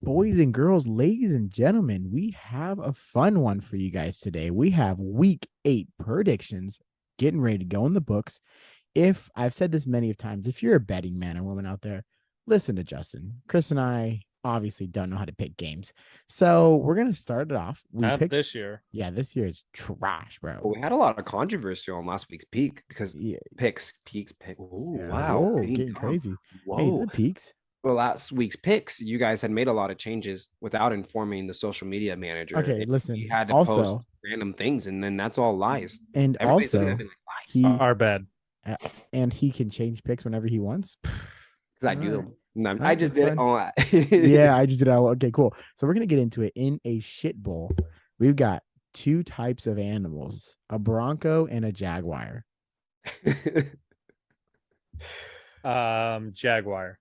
Boys and girls, ladies and gentlemen, we have a fun one for you guys today. We have week 8 predictions getting ready to go in the books. If I've said this many of times, if you're a betting man or woman out there, listen to Justin. Chris and I obviously don't know how to pick games. So we're gonna start it off. We Not picked, this year. yeah, this year is trash, Well, bro. we had a lot of controversy on last week's peak because Yeah, peaks. Oh, yeah. wow. Whoa, Being getting dumb. crazy. Hey, Whoa. the peaks. Well, last week's picks, you guys had made a lot of changes without informing the social media manager. Okay, And we listen. had to post Also, random things, and then that's all lies. and Everybody's looking at also, it like lies he Our bad. uh, and he can change picks whenever he wants. because I All do right. them. No, All I right, just that's did it fine. all. Yeah, I just did all. Okay, cool. So we're gonna get into it. In a shit bowl, we've got two types of animals: a bronco and a jaguar. Jaguar.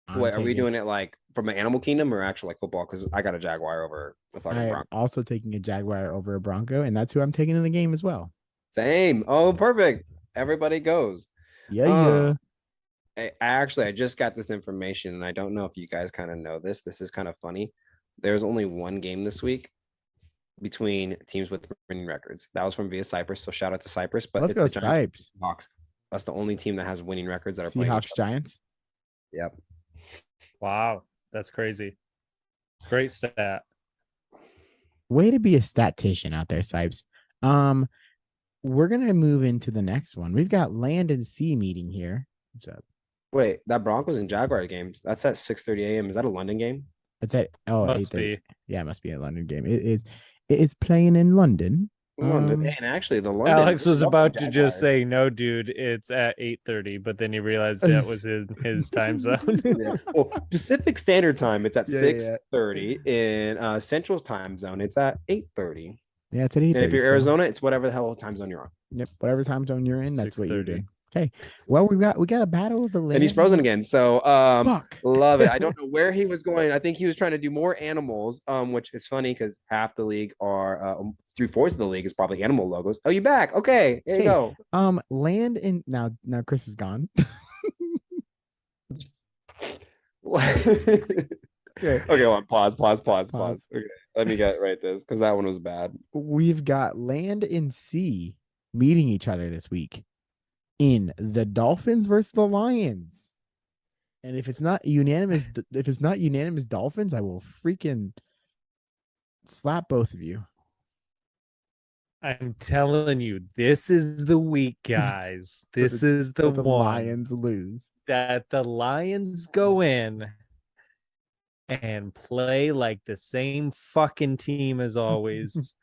I'm Wait, are we taking. doing it like from an animal kingdom or actual like football? Because I got a jaguar over a fucking I'm bronco. also taking a jaguar over a bronco, and that's who I'm taking in the game as well. Same. Oh, perfect. Everybody goes. Yeah, Uh, yeah. I just got this information, and I don't know if you guys kind of know this. This is kind of funny. There's only one game this week between teams with winning records. That was from via Cyprus, so shout out to Cyprus. But Let's it's go, the Giants Sipes. Hawks. That's the only team that has winning records that are playing each Seahawks, other. Giants. Yep. Wow, that's crazy. Great stat. Way to be a statistician out there, Sipes. Um, we're gonna move into the next one. We've got land and sea meeting here. What's up? Wait, that Broncos and Jaguar games. That's at 6:30 a.m. Is that a London game? It's at Must 8:30. be. Yeah, it must be a London game. It is playing in London. London. And actually, the London. Alex was Love the about to just Jaguars. say, no, dude, it's at 8:30, but then he realized that was in his time zone. Yeah. Well, Pacific Standard Time, it's at Yeah, yeah, 6:30. In Central Time Zone, it's at 8:30. yeah. It's at eight And if thirty. you're So Arizona, it's whatever the hell time zone you're on. yep, whatever time zone you're in, that's what you're 6:30. doing. Okay. Well, we got a battle of the And he's land. frozen again. So Fuck. love it. I don't know where he was going. I think he was trying to do more animals, which is funny because half the league are 3/4 of the league is probably animal logos. Oh, you back? Okay, there you Okay. go. Land in now Chris is gone. Okay. Okay, hold on. Pause. Pause. Okay, let me get right this because that one was bad. We've got land and sea meeting each other this week in the Dolphins versus the Lions. And if it's not unanimous Dolphins, I will freaking slap both of you. I'm telling you, this is the week, guys. This is the the one Lions lose. that the Lions go in and play like the same fucking team as always.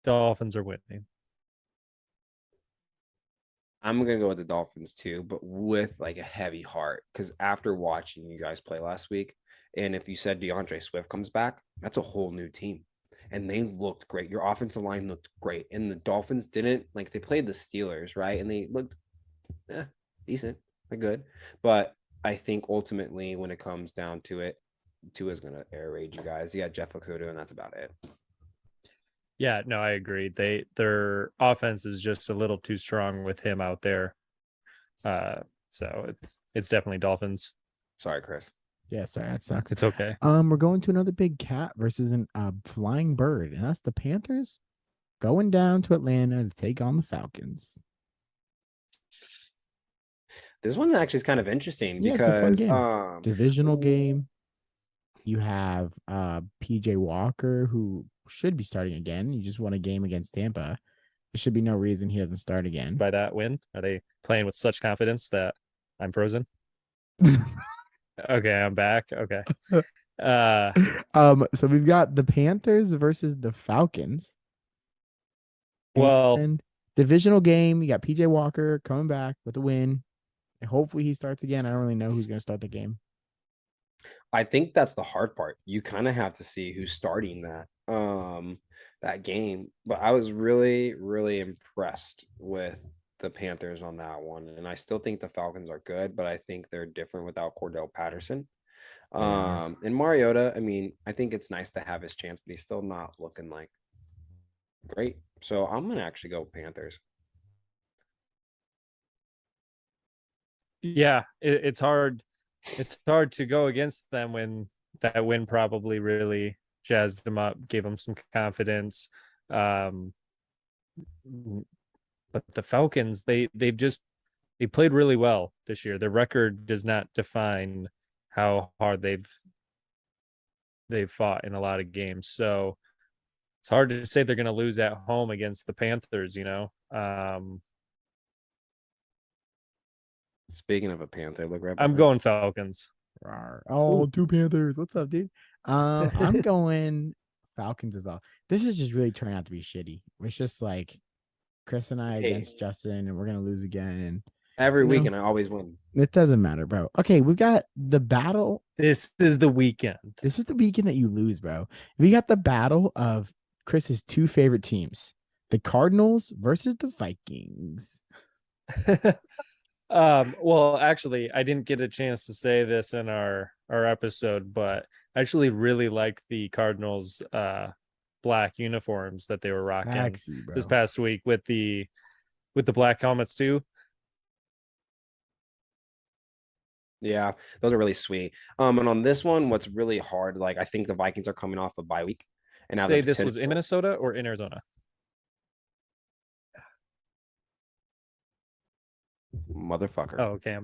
Dolphins are winning. I'm gonna go with the Dolphins too, but with like a heavy heart because after watching you guys play last week, and if you said DeAndre Swift comes back, that's a whole new team, and they looked great. Your offensive line looked great, and the Dolphins didn't like they played the Steelers, right? And they looked decent, they're good, but I think ultimately when it comes down to it, Tua's gonna air raid you guys. Yeah, Jeff Okuda, and that's about it. Yeah, no, I agree. Their offense is just a little too strong with him out there. So it's definitely Dolphins. Sorry, Chris. Yeah, sorry, that sucks. It's okay. We're going to another big cat versus an flying bird, and that's the Panthers going down to Atlanta to take on the Falcons. This one actually is kind of interesting Yeah, it's a fun because game. Divisional game. You have PJ Walker, who should be starting again. You just won a game against Tampa. There should be no reason he doesn't start again. By that win, are they playing with such confidence that I'm frozen? Okay, I'm back. Okay. So we've got the Panthers versus the Falcons. Well, And divisional game, you got PJ Walker coming back with a win. And hopefully he starts again. I don't really know who's going to start the game. I think that's the hard part. You kind of have to see who's starting that game. But I was really, really impressed with the Panthers on that one. And I still think the Falcons are good, but I think they're different without Cordell Patterson. They are. And Mariota, I mean, I think it's nice to have his chance, but he's still not looking like great. So I'm gonna actually go Panthers. Yeah, it's hard. It's hard to go against them when that win probably really jazzed them up, gave them some confidence. Um, but the Falcons, they played really well this year. Their record does not define how hard they've fought in a lot of games. So it's hard to say they're going to lose at home against the Panthers. Speaking of a Panther, look right I'm behind. going Falcons. Rawr. Oh, Ooh. two Panthers. What's up, dude? I'm going Falcons as well. This is just really turning out to be shitty. It's just like Chris and I Hey. against Justin, and we're gonna lose again. And Every you week, know, and I always win. it doesn't matter, bro. Okay, we've got the battle. This is the weekend. This is the weekend that you lose, bro. We got the battle of Chris's two favorite teams, the Cardinals versus the Vikings. Well, actually, I didn't get a chance to say this in our episode, but I actually really like the Cardinals black uniforms that they were rocking Sexy, bro. this past week with the black helmets too. Yeah, those are really sweet. And on this one, what's really hard, like I think the Vikings are coming off a bye week, and have the Say this was in potential- Minnesota or in Arizona? motherfucker. Oh, okay.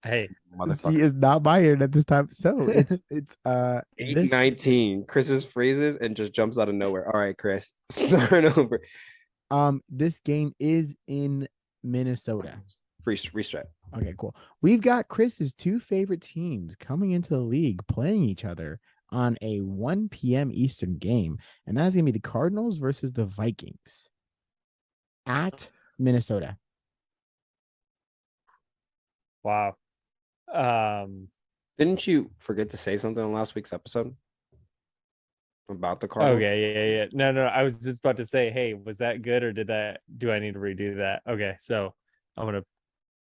Hey, Motherfucker. See, it's not my internet this time. So it's this 8-19. Chris's phrases and just jumps out of nowhere. All right, Chris, start over. this game is in Minnesota. Reset. Okay, cool. We've got Chris's two favorite teams coming into the league playing each other on a 1 p.m. Eastern game, and that's gonna be the Cardinals versus the Vikings at Minnesota. wow. Didn't you forget to say something in last week's episode about the Cardinals? Okay, yeah. No, I was just about to say, hey, was that good or do I need to redo that? Okay, so I'm gonna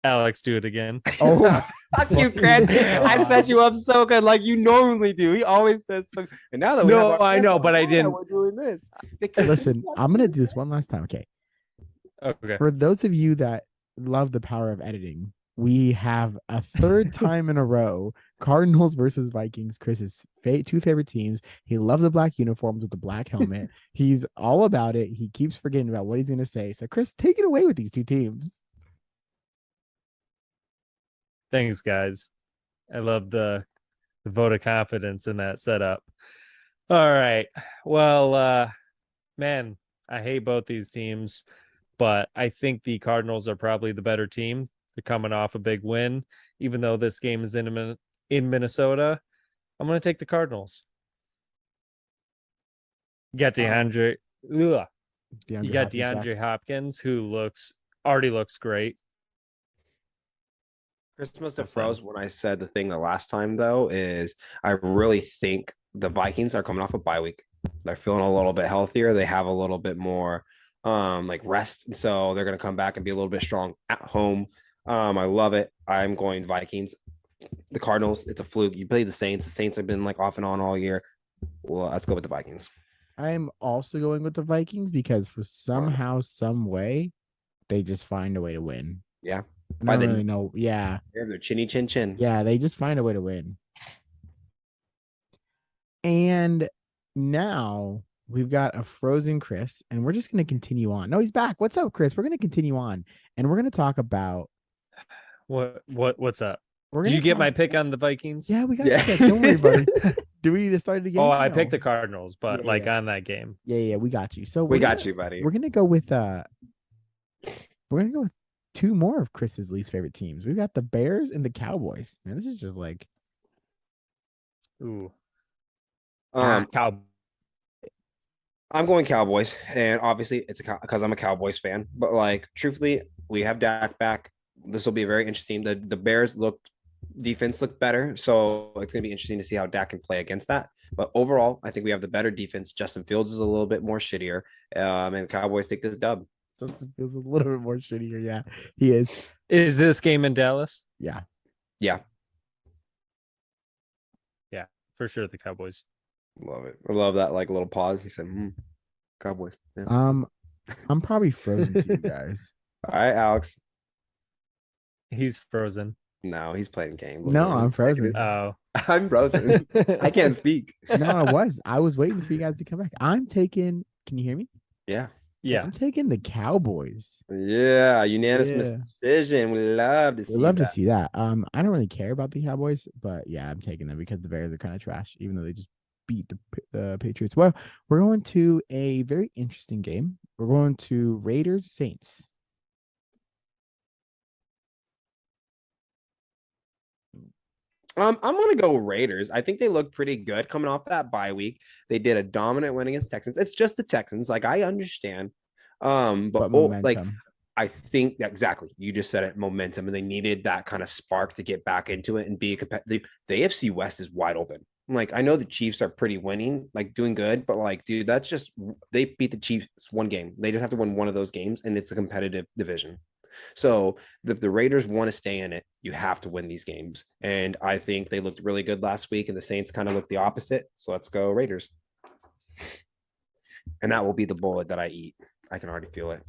Alex do it again. Oh, Fuck you, Chris. I set you up so good, like you normally do. He always says something. And now that we No, have our I guest know, on but I the line, didn't- We're doing this. listen, I'm gonna do this one last time. Okay. Okay. For those of you that love the power of editing, we have a third time in a row Cardinals versus Vikings. Chris's two favorite teams. He loves the black uniforms with the black helmet. He's all about it. He keeps forgetting about what he's going to say. So, Chris, take it away with these two teams. Thanks, guys. I love the vote of confidence in that setup. All right. Well, man, I hate both these teams, but I think the Cardinals are probably the better team. They're coming off a big win, even though this game is in Minnesota. I'm going to take the Cardinals. You got DeAndre. You got DeAndre Hopkins, who already looks great. Chris must have froze when I said the thing the last time, though, is I really think the Vikings are coming off a bye week. They're feeling a little bit healthier. They have a little bit more like rest. And so they're going to come back and be a little bit strong at home. I love it. I'm going Vikings. The Cardinals, it's a fluke. You play the Saints. The Saints have been like off and on all year. Well, let's go with the Vikings. I'm also going with the Vikings because for somehow, some way, they just find a way to win. Yeah. I don't really know. Yeah. They have their chinny chin chin. Yeah, they just find a way to win. And now we've got a frozen Chris, and we're just going to continue on. No, he's back. What's up, Chris? We're going to continue on, and we're going to talk about what's up? Did you get my pick on the Vikings? Yeah, we got your pick. Don't worry, buddy. Do we need to start it again? Oh, I picked the Cardinals, but on that game. Yeah, we got you. So we got you, buddy. We're gonna go with two more of Chris's least favorite teams. We've got the Bears and the Cowboys. Man, this is just like, ooh. I'm going Cowboys, and obviously it's because I'm a Cowboys fan. But like, truthfully, we have Dak back. This will be very interesting. The Bears defense looked better, so it's gonna be interesting to see how Dak can play against that. But overall, I think we have the better defense. Justin Fields is a little bit more shittier, and Cowboys take this dub. Justin Fields is a little bit more shittier. Yeah, he is. Is this game in Dallas? Yeah, for sure. The Cowboys. Love it. I love that like little pause. He said, Cowboys. Yeah. I'm probably frozen to you guys. All right, Alex. He's frozen. No, he's playing game. Look No, at him. I'm frozen. Oh. I'm frozen. I can't speak. No, I was waiting for you guys to come back. I'm taking. Can you hear me? Yeah. Yeah. I'm taking the Cowboys. Yeah. Unanimous Yeah. decision. We love to We'd see love to that. see that. I don't really care about the Cowboys, but yeah, I'm taking them because the Bears are kind of trash, even though they just beat the Patriots. Well, we're going to a very interesting game. We're going to Raiders Saints. I'm gonna go Raiders. I think they look pretty good coming off that bye week. They did a dominant win against Texans. It's just the Texans. Like I understand. But Like momentum. I think that exactly. You just said it, momentum, and they needed that kind of spark to get back into it and be a competitive. The AFC West is wide open. Like I know the Chiefs are pretty winning, like doing good, but like, dude, that's just they beat the Chiefs one game. They just have to win one of those games, and it's a competitive division. So if the Raiders want to stay in it, you have to win these games. And I think they looked really good last week, and the Saints kind of looked the opposite. So let's go Raiders. And that will be the bullet that I eat. I can already feel it.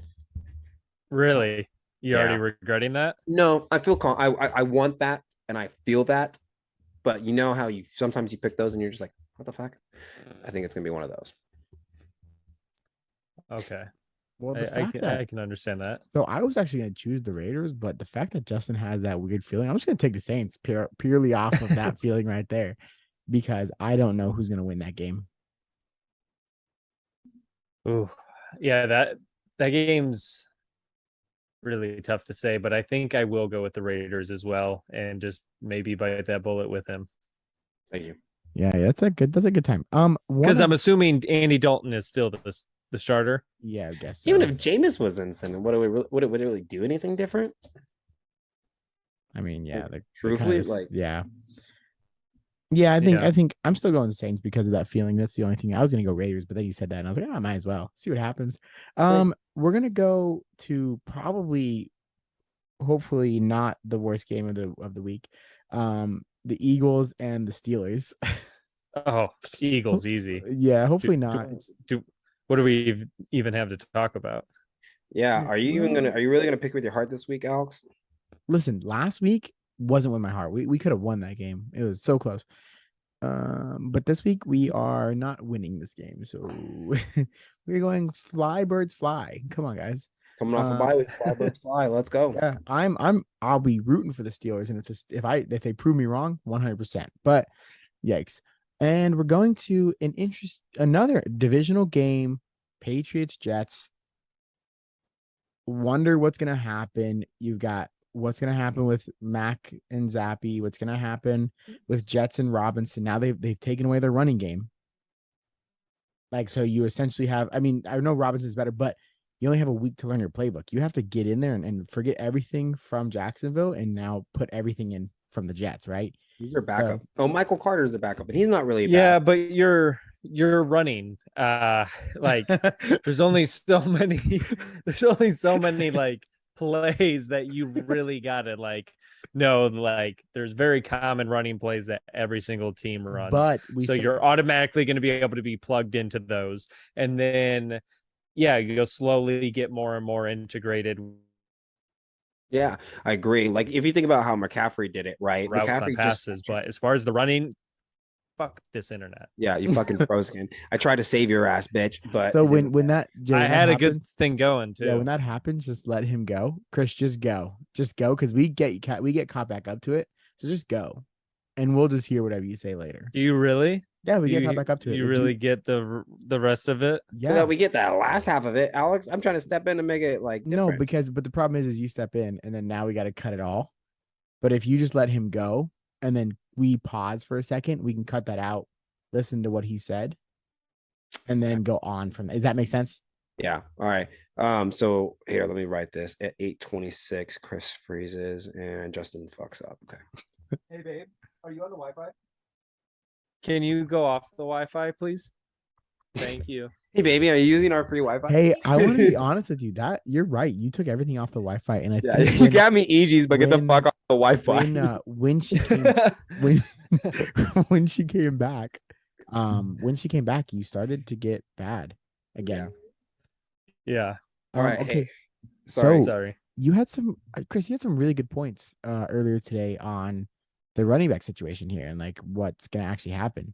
Really? You Yeah. already regretting that? No, I feel calm. I want that, and I feel that. But you know how you sometimes you pick those, and you're just like, what the fuck? I think it's gonna be one of those. Okay. Well, the I fact can that I can understand that. so I was actually going to choose the Raiders, but the fact that Justin has that weird feeling, I'm just going to take the Saints purely off of that feeling right there, because I don't know who's going to win that game. Ooh. Yeah, that game's really tough to say, but I think I will go with the Raiders as well and just maybe bite that bullet with him. Thank you. Yeah, that's a good time. Because I'm assuming Andy Dalton is still the starter. yeah, I guess Even so. if Jameis was in, would it really do anything different? I mean, yeah, they're Truthfully, kind of like yeah. Yeah, Yeah. I think I'm still going Saints because of that feeling. That's the only thing. I was gonna go Raiders, but then you said that, and I was like, I might as well see what happens. We're gonna go to probably, hopefully, not the worst game of the week. The Eagles and the Steelers. Oh, Eagles easy. Yeah, hopefully Do, not. what do we even have to talk about? yeah. Are you even gonna? Well, Are you really gonna pick with your heart this week, Alex? listen, last week wasn't with my heart. We could have won that game. It was so close. But this week we are not winning this game, so we're going fly birds fly. Come on, guys. Coming off a bye week, fly birds fly. Let's go. Yeah, I'll be rooting for the Steelers, and if they prove me wrong, 100%. But yikes. And we're going to another divisional game, Patriots Jets. Wonder what's gonna happen. You've got what's gonna happen with Mac and Zappy, what's gonna happen with Jets and Robinson. Now they've taken away their running game. Like, so you essentially have, I mean, I know Robinson's better, but you only have a week to learn your playbook. You have to get in there and forget everything from Jacksonville and now put everything in from the Jets, right? Who's their backup? Oh, Michael Carter's the backup, but he's not really Yeah, bad. but you're running. Like there's only so many like plays that you really gotta like know. Like there's very common running plays that every single team runs. But so you're automatically going to be able to be plugged into those, and then yeah, you'll slowly get more and more integrated Yeah, I agree. Like if you think about how McCaffrey did it, right? routes on McCaffrey passes. But as far as the running, fuck this internet. yeah, you fucking froze again. I tried to save your ass, bitch, but so it didn't- when that Jay, I when that had a good happens, thing going too. yeah, when that happens, just let him go. Chris, just go, because we get caught back up to it. So just go, and we'll just hear whatever you say later. Do you really? Yeah, we Do get you, caught back up to it. you really get the rest of it? so Yeah, that we get that last half of it, Alex. I'm trying to step in and make it like no, different. but the problem is you step in, and then now we got to cut it all. But if you just let him go, and then we pause for a second, we can cut that out, listen to what he said, and then go on from that. Does that make sense? Yeah. All right. So here, let me write this at 8:26. Chris freezes and Justin fucks up. Okay. Hey babe, are you on the Wi-Fi? Can you go off the Wi-Fi, please? Thank you. Hey baby, are you using our free Wi-Fi? Hey, I want to be honest with you. That you're right. You took everything off the Wi-Fi, and I Yeah, think you got me EGs, but get the when- fuck off the Wi-Fi. when she came when when she came back, you started to get bad again. Yeah. All right, Okay. hey, sorry. So Sorry. you had some Chris, you had some really good points earlier today on the running back situation here and like what's gonna actually happen.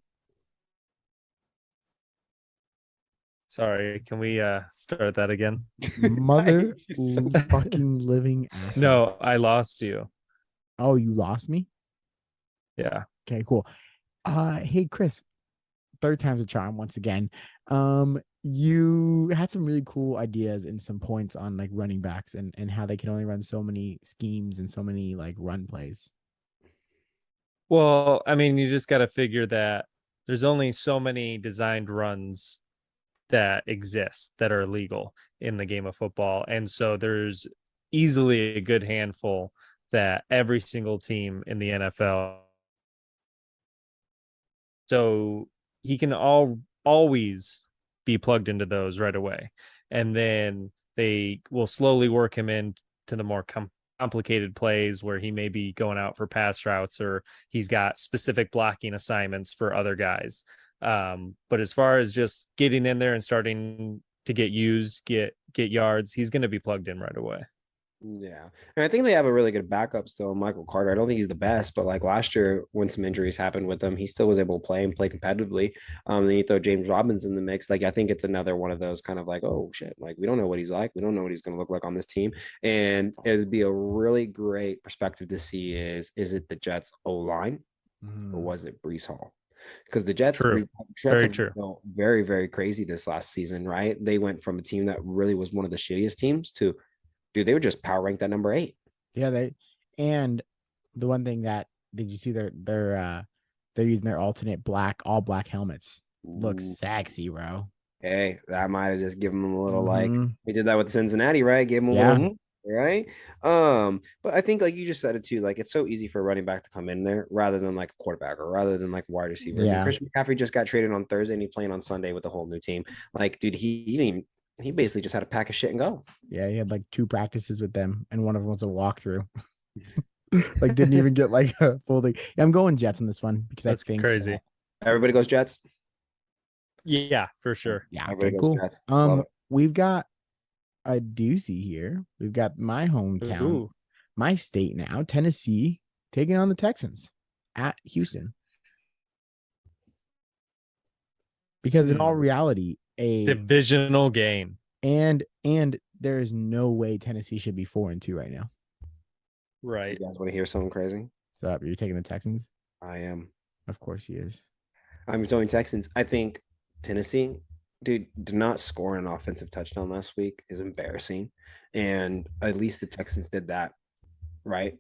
Sorry, can we start that again? Mother you so fucking living asshole. No, I lost you. Oh, you lost me? Yeah. Okay, cool. Hey Chris, third time's a charm once again. You had some really cool ideas and some points on like running backs and how they can only run so many schemes and so many like run plays. Well, I mean, you just got to figure that there's only so many designed runs that exist that are legal in the game of football. And so there's easily a good handful that every single team in the NFL. So he can always be plugged into those right away. And then they will slowly work him into the more complicated plays where he may be going out for pass routes or he's got specific blocking assignments for other guys. But as far as just getting in there and starting to get used, get yards, he's going to be plugged in right away. Yeah. And I think they have a really good backup still, Michael Carter. I don't think he's the best, but like last year when some injuries happened with him, he still was able to play and play competitively. Then you throw James Robbins in the mix. Like I think it's another one of those kind of like, oh shit, like we don't know what he's like. We don't know what he's gonna look like on this team. And it'd be a really great perspective to see is it the Jets O line or was it Brees Hall? Because the Jets, True. Jets Very have true. been very, very crazy this last season, right? They went from a team that really was one of the shittiest teams to dude, they were just power ranked at number 8. Yeah, and the one thing that did you see they're using their alternate all black helmets. Looks Ooh. sexy, bro. Hey, that might have just given them a little like Mhm. we did that with Cincinnati, right? Gave them a Yeah. little right. But I think like you just said it too, like it's so easy for a running back to come in there rather than like a quarterback or rather than like wide receiver. I mean, Yeah. Christian McCaffrey just got traded on Thursday and he's playing on Sunday with a whole new team. Like, dude, he basically just had to pack his shit and go. Yeah, he had like 2 practices with them, and one of them was a walkthrough. Like didn't even get like a full thing. Yeah, I'm going Jets on this one because That's I think crazy. Everybody goes Jets. Yeah, for sure. Yeah, Everybody okay, goes cool. Jets. Love it. We've got a doozy here. We've got my hometown, Ooh. my state now, Tennessee, taking on the Texans at Houston. Because in all reality, Divisional game. and there is no way Tennessee should be 4-2 right now. Right. You guys want to hear something crazy? So you're taking the Texans? I am. Of course he is. I'm going Texans. I think Tennessee, dude, did not score an offensive touchdown last week is embarrassing. And at least the Texans did that, right?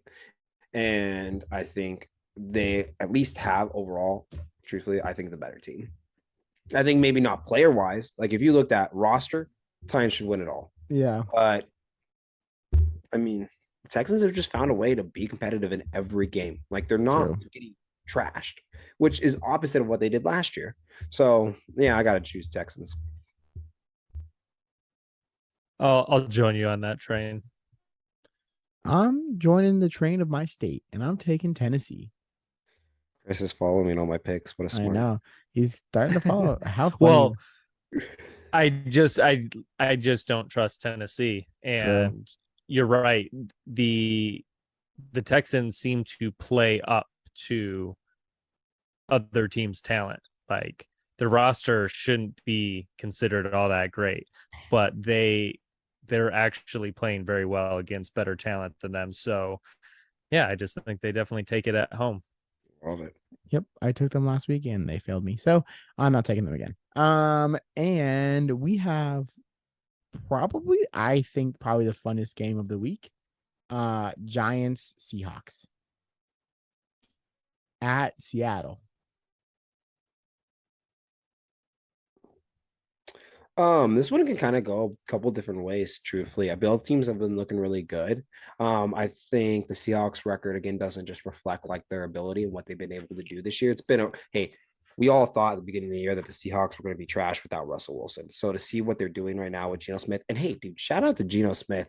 And I think they at least have overall, truthfully, I think the better team. I think maybe not player wise. Like if you looked at roster, Titans should win it all. Yeah. But I mean, the Texans have just found a way to be competitive in every game. Like they're not True. getting trashed, which is opposite of what they did last year. So yeah, I gotta choose Texans. I'll join you on that train. I'm joining the train of my state, and I'm taking Tennessee. Chris is following me on all my picks. What a smart. I know. He's starting to follow. How funny. Well, I just don't trust Tennessee. And you're right. The Texans seem to play up to other teams' talent. Like the roster shouldn't be considered all that great, but they're actually playing very well against better talent than them. So yeah, I just think they definitely take it at home. Love it. Yep, I took them last week and they failed me, so I'm not taking them again. And we have I think probably the funnest game of the week. Giants Seahawks at Seattle. This one can kind of go a couple different ways, truthfully. Both teams have been looking really good. I think the Seahawks record again doesn't just reflect like their ability and what they've been able to do this year. It's been hey, we all thought at the beginning of the year that the Seahawks were going to be trash without Russell Wilson. So to see what they're doing right now with Geno Smith, and hey, dude, shout out to Geno Smith.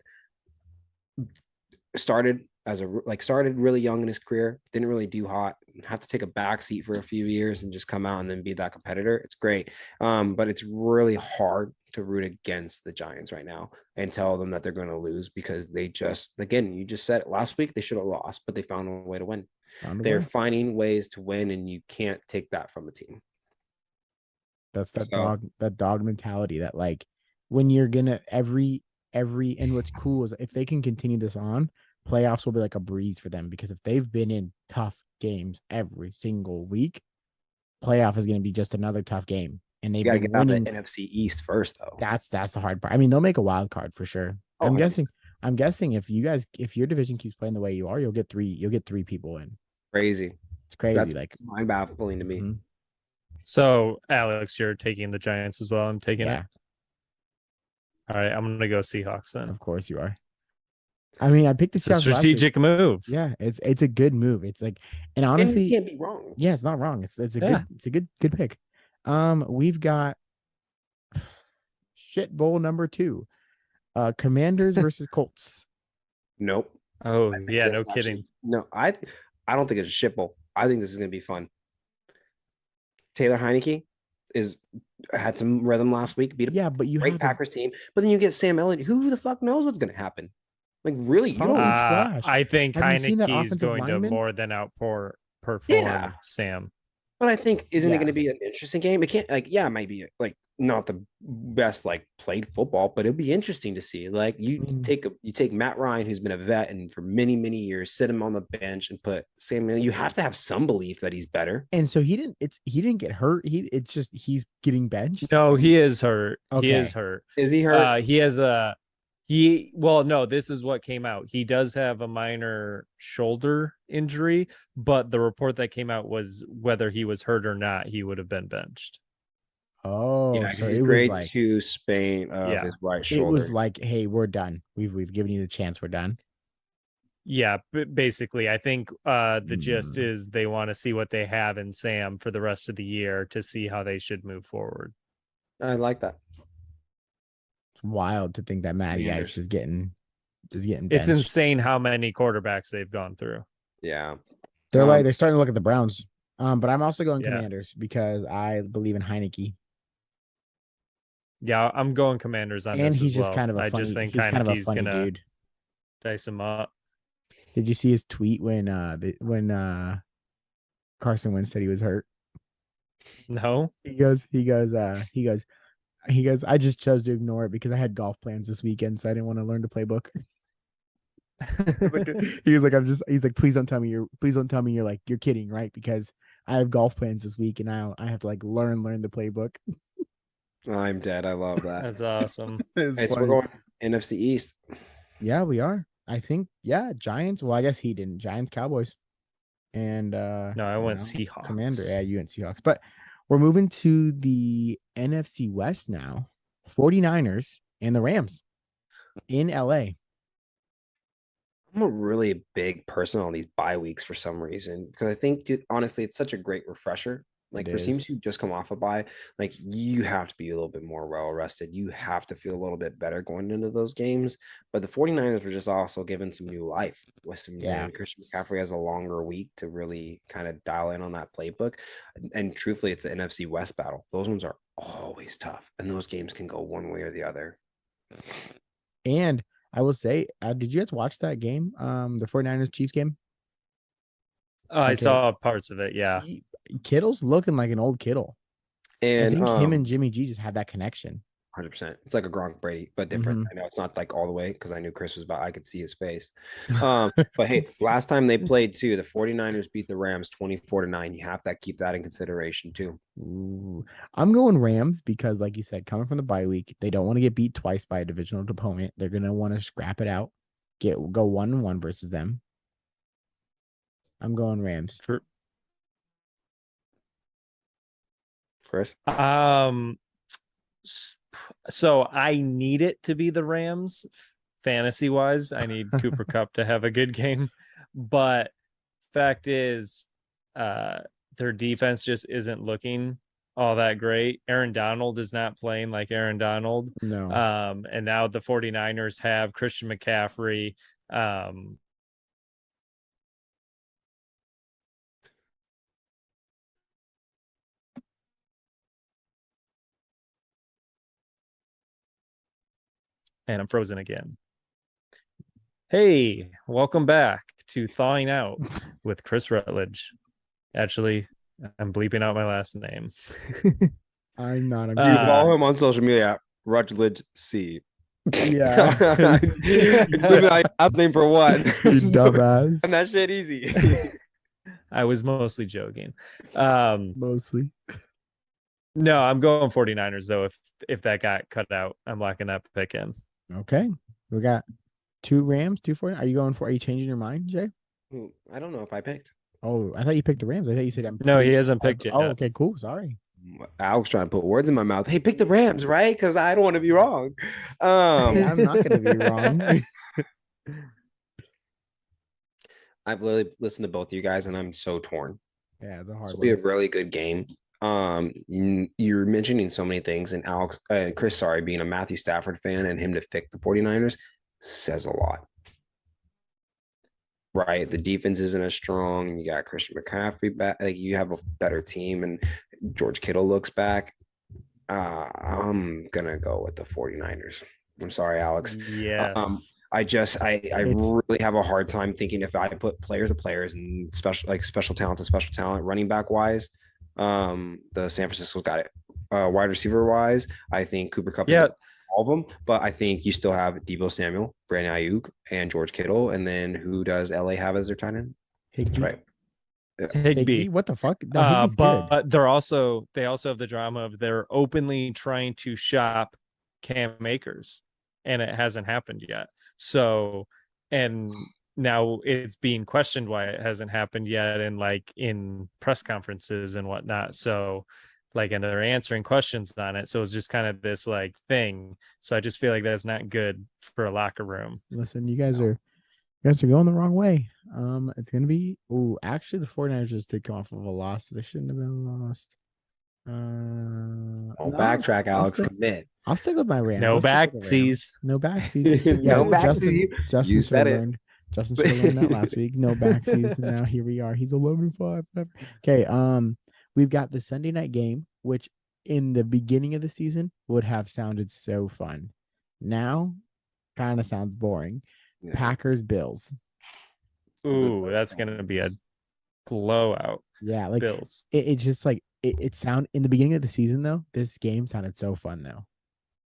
Started as a like started really young in his career, didn't really do hot, have to take a back seat for a few years and just come out and then be that competitor. It's great. But it's really hard to root against the Giants right now and tell them that they're going to lose because they just, again, you just said it last week, they should have lost, but they found a way to win. Found a They're way. finding ways to win, and you can't take that from a team. That's that So- dog mentality that like when you're gonna every and what's cool is if they can continue this on, playoffs will be like a breeze for them because if they've been in tough games every single week, playoff is gonna be just another tough game. And You they've got to been get out of winning. the NFC East first, though. That's the hard part. I mean, they'll make a wild card for sure. Oh, I'm 100%. guessing if your division keeps playing the way you are, you'll get three people in. Crazy. It's crazy. That's like mind baffling to me. Mhm. So Alex, you're taking the Giants as well. I'm taking yeah, it. All right, I'm gonna go Seahawks then. of course you are. I mean, I picked the It's a Seahawks last week. strategic move. Yeah, it's a good move. It's like, and And honestly, you can't be wrong. yeah, it's not wrong. It's a Yeah. good pick. We've got shit bowl number 2. Commanders versus Colts. Nope. Oh I think yeah, this no actually- kidding. No, I don't think it's a shit bowl. I think this is going to be fun. Taylor Heineke had some rhythm last week, beat a Yeah, but you great have Packers team, but then you get Sam Elliott. Who the fuck knows what's going to happen? Like, really, you Probably don't. Flash. I think Have you seen that Heineke's offensive going lineman? to more than perform Yeah. Sam. But I think isn't it Yeah. going to be an interesting game? It can't it might be like not the best like played football, but it'll be interesting to see. Like you Mm. take Matt Ryan, who's been a vet and for many years, sit him on the bench and put Sam. You have to have some belief that he's better. And so he didn't get hurt. It's just he's getting benched. No, he is hurt. He Okay. is hurt. Is he hurt? He has no, this is what came out. He does have a minor shoulder injury, but the report that came out was whether he was hurt or not, he would have been benched. Oh, yeah, so he's it was grade like 2 Spain of Yeah. his right it shoulder. was like, hey, we're done. We've given you the chance. We're done. Yeah, basically, I think the gist Mm. is they want to see what they have in Sam for the rest of the year to see how they should move forward. I like that. It's wild to think that Matty Commanders. Ice is getting benched. It's insane how many quarterbacks they've gone through. Yeah. They're starting to look at the Browns. But I'm also going Yeah. Commanders because I believe in Heineke. Yeah, I'm going Commanders on And this he's as just well. kind of a I funny, just think he's kind of a Heineke's funny gonna dude. dice him up. Did you see his tweet when Carson Wentz said he was hurt? No, He goes, I just chose to ignore it because I had golf plans this weekend, so I didn't want to learn the playbook. He's like, please don't tell me you're kidding, right? Because I have golf plans this week and now I have to like learn the playbook. I'm dead. I love that. that's awesome. It's Hey, so we're funny. going NFC East. Yeah, we are. I think, yeah, Giants. Well, I guess he didn't. Giants, Cowboys. And No, I you went know, Seahawks. Commander. Yeah, you went Seahawks. But we're moving to the NFC West now. 49ers and the Rams in LA. I'm a really big person on these bye weeks for some reason because I think, dude, honestly, it's such a great refresher. Like It for is. teams who just come off a bye, like you have to be a little bit more well rested. You have to feel a little bit better going into those games. But the 49ers were just also given some new life with some Yeah. Christian McCaffrey has a longer week to really kind of dial in on that playbook. And truthfully, it's an NFC West battle. Those ones are always tough, and those games can go one way or the other. And I will say, did you guys watch that game? The 49ers Chiefs game? I Okay. saw parts of it. Yeah. Kittle's looking like an old Kittle. And I think him and Jimmy G just have that connection. 100%. It's like a Gronk Brady, but different. Mhm. I know it's not like all the way because I knew Chris was about, I could see his face. But hey, last time they played too, the 49ers beat the Rams 24-9. You have to keep that in consideration too. Ooh. I'm going Rams because, like you said, coming from the bye week, they don't want to get beat twice by a divisional opponent. They're gonna want to scrap it out, go 1-1 versus them. I'm going Rams. Chris? So I need it to be the Rams fantasy wise. I need Cooper Kupp to have a good game, but fact is, their defense just isn't looking all that great. Aaron Donald is not playing like Aaron Donald. No. And now the 49ers have Christian McCaffrey. And I'm frozen again. Hey, welcome back to Thawing Out with Chris Rutledge. Actually, I'm bleeping out my last name. I'm not. You Uh, follow him on social media, Rutledge C. Yeah. Leave my last name for what? You dumbass. And that shit easy. I was mostly joking. No, Mostly. I'm going 49ers though. If that got cut out, I'm locking that pick in. Okay. We got 2 Rams, 2 49. Are you changing your mind, Jay? I don't know if I picked. Oh, I thought you picked the Rams. I thought you said No, he hasn't picked yet. Oh, okay, cool. Sorry. Alex trying to put words in my mouth. Hey, pick the Rams, right? Because I don't want to be wrong. I'm not gonna be wrong. I've literally listened to both of you guys, and I'm so torn. Yeah, it's a This hard will be a one. really good game. You're mentioning so many things, and Alex and Chris, sorry, being a Matthew Stafford fan and him to pick the 49ers says a lot. Right. The defense isn't as strong. You got Christian McCaffrey back. Like you have a better team, and George Kittle looks back. I'm gonna go with the 49ers. I'm sorry, Alex. Yes. I It's- really have a hard time thinking if I put players to players and special talent to special talent, running back wise. The San Francisco got it. Wide receiver wise, I think Cooper Kupp is Yeah. all of them, but I think you still have Deebo Samuel, Brandon Ayuk, and George Kittle, and then who does LA have as their tight end? That's Higbee. right. Higbee. What the fuck? No, Higbee's good. But they also have the drama of they're openly trying to shop Cam Akers, and it hasn't happened yet. So, and now it's being questioned why it hasn't happened yet, and like in press conferences and whatnot. So, like, and they're answering questions on it. So it's just kind of this like thing. So I just feel like that's not good for a locker room. Listen, you guys are going the wrong way. It's gonna be actually the 49ers just did come off of a loss. So they shouldn't have been lost. Oh, No, backtrack, I'll Alex. stick- Commit. I'll stick with my Rams. No I'll stick with the Rams. backsies. No backsies. Yeah, No Justin, backsies. Justin You should said have it. learned. Justin should have learned that last week. No backsies. And now here we are. He's 11-5. Whatever. Okay. We've got the Sunday night game, which in the beginning of the season would have sounded so fun. Now, kind of sounds boring. Yeah. Packers Bills. Ooh, that's gonna be a blowout. Yeah, like Bills. it's just like it sound in the beginning of the season though. This game sounded so fun though.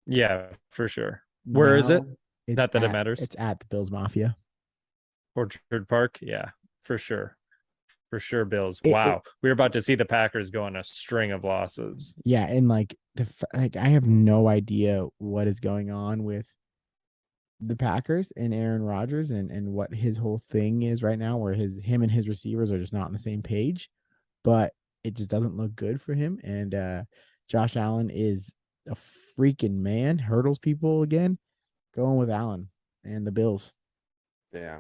Yeah, for sure. Where is it? Now, it's Not that it at- matters. It's at the Bills Mafia. Orchard Park. Yeah, for sure. For sure, Bills. It- Wow. We're about to see the Packers go on a string of losses. Yeah, and like like I have no idea what is going on with the Packers and Aaron Rodgers and what his whole thing is right now, where him and his receivers are just not on the same page. But it just doesn't look good for him. And Josh Allen is a freaking man, hurdles people again. Going with Allen and the Bills. Yeah.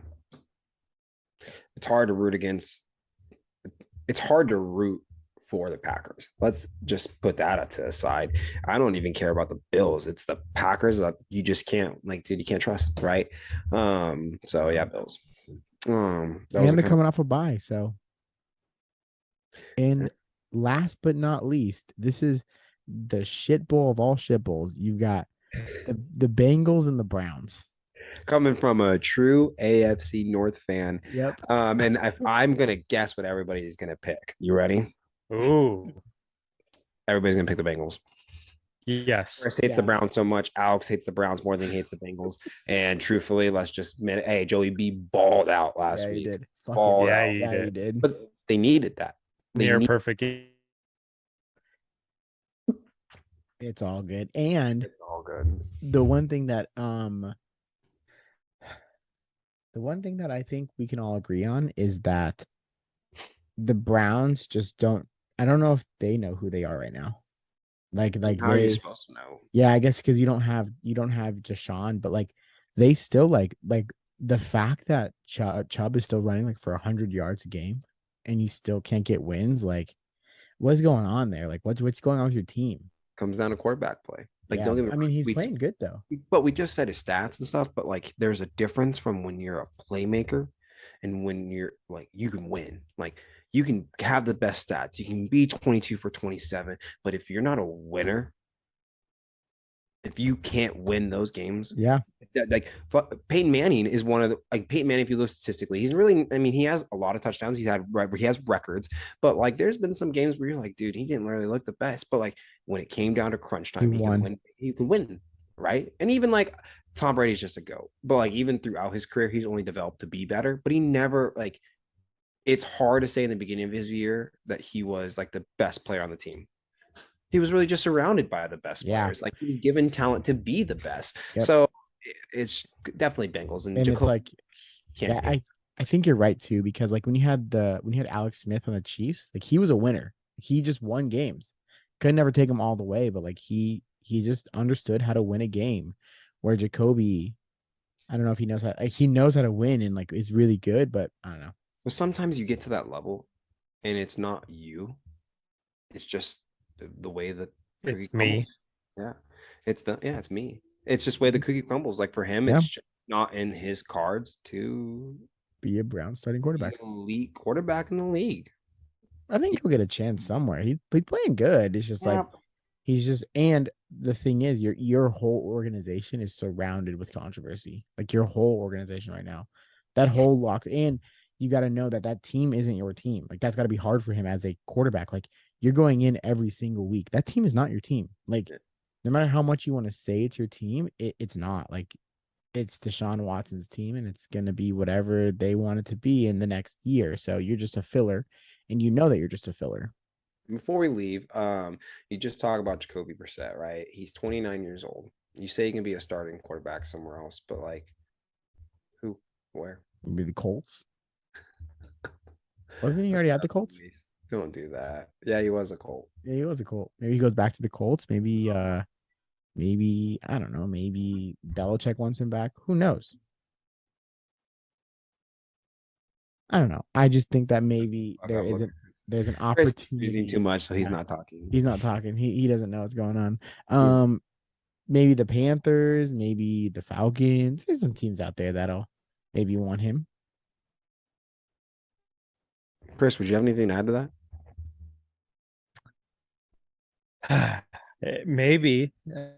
It's hard to root against. It's hard to root for the Packers. Let's just put that to the side. I don't even care about the Bills. It's the Packers that you just can't you can't trust, right? So yeah, Bills. That was And they're kind coming off a bye, so. And last but not least, this is the shit bowl of all shit bowls. You've got the Bengals and the Browns. coming from a true AFC North fan. Yep. And if I'm gonna guess what everybody's gonna pick. You ready? Ooh. Everybody's gonna pick the Bengals. Yes. Chris hates the Browns so much. Alex hates the Browns more than he hates the Bengals. And truthfully, let's just admit, hey, Joey B balled out last Yeah, week. you did. Fuck Balled Yeah, out. you yeah, you did. did. But they needed that. They Near need- perfect. It's all good. And It's all good. the one thing that I think we can all agree on is that the Browns just don't. I don't know if they know who they are right now. Like How are you they, supposed to know? yeah, I guess because you don't have Deshaun, but like they still like the fact that Chubb is still running like for 100 yards a game, and you still can't get wins. Like, what's going on there? Like, what's going on with your team? Comes down to quarterback play. Like, Yeah, don't get me I mean, wrong, he's we- playing good though. But we just said his stats and stuff. But like, there's a difference from when you're a playmaker and when you're like, you can win. Like, you can have the best stats. You can be 22 for 27. But if you're not a winner, if you can't win those games, Yeah, Peyton Manning is one of the Peyton Manning. If you look statistically, he's really. I mean, he has a lot of touchdowns. He has records, but like, there's been some games where you're like, dude, he didn't really look the best. But like, when it came down to crunch He time, he can won. win. He can win, right? And even like Tom Brady's just a goat, but like even throughout his career, he's only developed to be better. But he never like. It's hard to say in the beginning of his year that he was like the best player on the team. He was really just surrounded by the best Yeah. players. Like, he was given talent to be the best. Yep. So it's definitely Bengals and And it's Jacoby like, can't yeah, get- I think you're right too, because like when you had Alex Smith on the Chiefs, like he was a winner. He just won games. Could never take him all the way, but like he just understood how to win a game. Where Jacoby, I don't know if he knows how to win and like is really good, but I don't know. But sometimes you get to that level and it's not you. It's just the way that It's cookie me. crumbles. Yeah. It's me. It's just the way the cookie crumbles. Like, for him, Yeah. it's just not in his cards to Be a Brown starting be quarterback. an elite quarterback in the league. I think he'll get a chance somewhere. He's playing good. It's just like he's just, and the thing is, your whole organization is surrounded with controversy. Like your whole organization right now, that whole lock, and you got to know that team isn't your team. Like that's got to be hard for him as a quarterback. Like you're going in every single week. That team is not your team. Like no matter how much you want to say it's your team, it's not. Like it's Deshaun Watson's team, and it's gonna be whatever they want it to be in the next year. So you're just a filler, and you know that you're just a filler. Before we leave, you just talk about Jacoby Brissett, right? He's 29 years old. You say he can be a starting quarterback somewhere else, but like, who, where? Maybe the Colts. Wasn't he already at the Colts? Don't do that. Yeah, he was a Colt. Yeah, he was a Colt. Maybe he goes back to the Colts. Maybe maybe I don't know. Maybe Belichick wants him back. Who knows? I don't know. I just think that maybe there's an Chris is opportunity. using too much, so he's Yeah. not talking. He's not talking. He doesn't know what's going on. Maybe the Panthers, maybe the Falcons. There's some teams out there that'll maybe want him. Chris, would you have anything to add to Maybe. that?